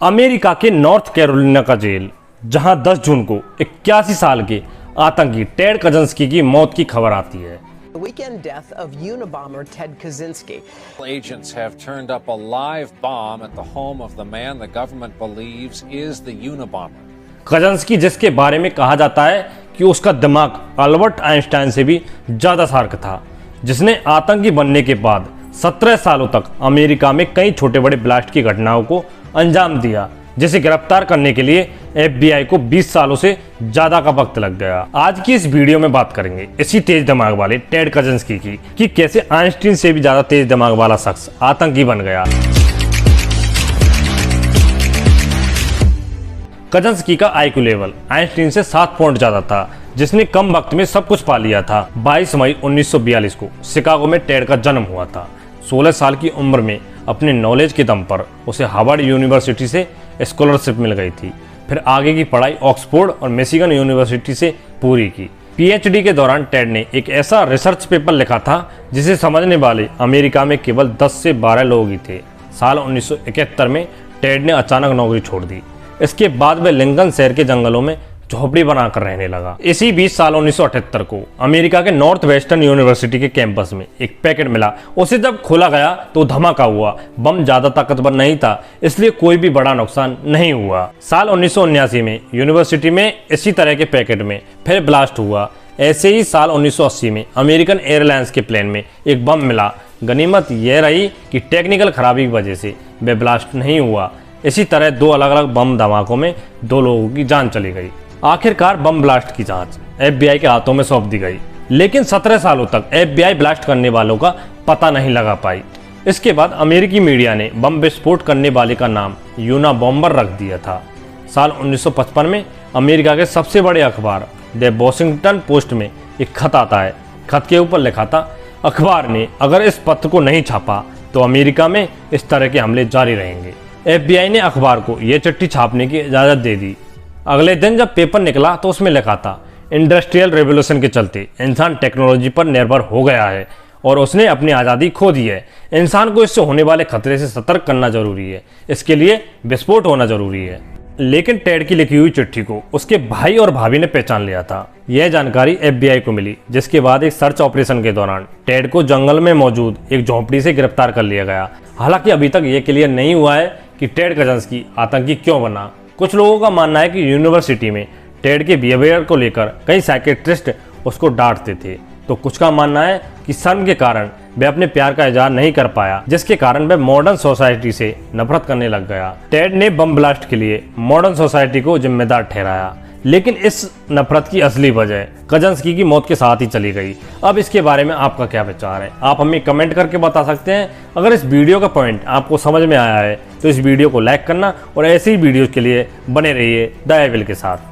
America के north Carolina का jail, जहां 10 जून को 81 साल के आतंकी टेड कजिंस्की की मौत की खबर आती है। The weekend death of Unabomber Ted Kaczynski. Agents have turned up a live bomb at the home of the man the government believes is the Unabomber. कजिंस्की, जिसके बारे में कहा जाता है कि उसका दिमाग अल्बर्ट आइंस्टाइन से भी ज्यादा शार्प था, जिसने आतंकी बनने के बाद 17 सालों तक अमेरिका में कई छोटे बड़े ब्लास्ट की घटनाओं को अंजाम दिया, जिसे गिरफ्तार करने के लिए FBI को 20 सालों से ज्यादा का वक्त लग गया। आज की इस वीडियो में बात करेंगे इसी तेज दिमाग वाले टेड कजिंस्की की कि कैसे आइंस्टीन से भी ज्यादा तेज दिमाग वाला शख्स आतंकी बन गया। कजिंस्की का IQ लेवल आइंस्टीन से 7 पॉइंट ज्यादा था, जिसने कम वक्त में सब कुछ पा लिया था। 22 मई 1942 को शिकागो में टेड का जन्म हुआ था। 16 साल की उम्र में अपने नॉलेज के दम पर उसे हार्वर्ड यूनिवर्सिटी से स्कॉलरशिप मिल गई थी। फिर आगे की पढ़ाई ऑक्सफोर्ड और मिशिगन यूनिवर्सिटी से पूरी की। PhD के दौरान टेड ने एक ऐसा रिसर्च पेपर लिखा था जिसे समझने वाले अमेरिका में केवल 10 से 12 लोग ही थे। साल 1971 में टेड ने अचानक नौकरी छोड़ दी। इसके बाद वह लिंकन शहर के जंगलों में झोपड़ी बनाकर रहने लगा। इसी 20 साल 1978 को अमेरिका के नॉर्थ वेस्टर्न यूनिवर्सिटी के कैंपस में एक पैकेट मिला। उसे जब खोला गया तो धमाका हुआ। बम ज्यादा ताकतवर नहीं था, इसलिए कोई भी बड़ा नुकसान नहीं हुआ। साल 1979 में यूनिवर्सिटी में इसी तरह के पैकेट में फिर ब्लास्ट हुआ। ऐसे ही साल 1980 में अमेरिकन एयरलाइंस के प्लेन में एक बम मिला। गनीमत यह रही कि टेक्निकल खराबी की वजह से वह ब्लास्ट नहीं हुआ। इसी तरह 2 अलग अलग बम धमाकों में 2 लोगों की जान चली गई। आखिरकार बम ब्लास्ट की जांच FBI के हाथों में सौंप दी गई, लेकिन 17 सालों तक FBI ब्लास्ट करने वालों का पता नहीं लगा पाई। इसके बाद अमेरिकी मीडिया ने बम विस्फोट करने वाले का नाम यूनाबॉम्बर रख दिया था। साल 1955 में अमेरिका के सबसे बड़े अखबार द वॉशिंगटन पोस्ट में एक खत आता है। खत के ऊपर लिखा था, अखबार ने अगर इस पत्र को नहीं छापा तो अमेरिका में इस तरह के हमले जारी रहेंगे। FBI ने अखबार को यह चिट्ठी छापने की इजाज़त दे दी। अगले दिन जब पेपर निकला तो उसमें लिखा था, इंडस्ट्रियल रेवोल्यूशन के चलते इंसान टेक्नोलॉजी पर निर्भर हो गया है और उसने अपनी आज़ादी खो दी है। इंसान को इससे होने वाले खतरे से सतर्क करना जरूरी है, इसके लिए विस्फोट होना जरूरी है। लेकिन टेड की लिखी हुई चिट्ठी को उसके भाई और भाभी ने पहचान लिया था। यह जानकारी FBI को मिली, जिसके बाद एक सर्च ऑपरेशन के दौरान टेड को जंगल में मौजूद एक झोंपड़ी से गिरफ्तार कर लिया गया। हालांकि अभी तक ये क्लियर नहीं हुआ है कि टेड कजिंस्की आतंकी क्यों बना। कुछ लोगों का मानना है कि यूनिवर्सिटी में टेड के बिहेवियर को लेकर कई साइकियाट्रिस्ट उसको डांटते थे, तो कुछ का मानना है कि शर्म के कारण वह अपने प्यार का इजहार नहीं कर पाया, जिसके कारण वह मॉडर्न सोसाइटी से नफरत करने लग गया। टेड ने बम ब्लास्ट के लिए मॉडर्न सोसाइटी को जिम्मेदार ठहराया, लेकिन इस नफरत की असली वजह कजिंस्की की मौत के साथ ही चली गई। अब इसके बारे में आपका क्या विचार है, आप हमें कमेंट करके बता सकते हैं। अगर इस वीडियो का पॉइंट आपको समझ में आया है तो इस वीडियो को लाइक करना और ऐसी ही वीडियोस के लिए बने रहिए द एविल के साथ।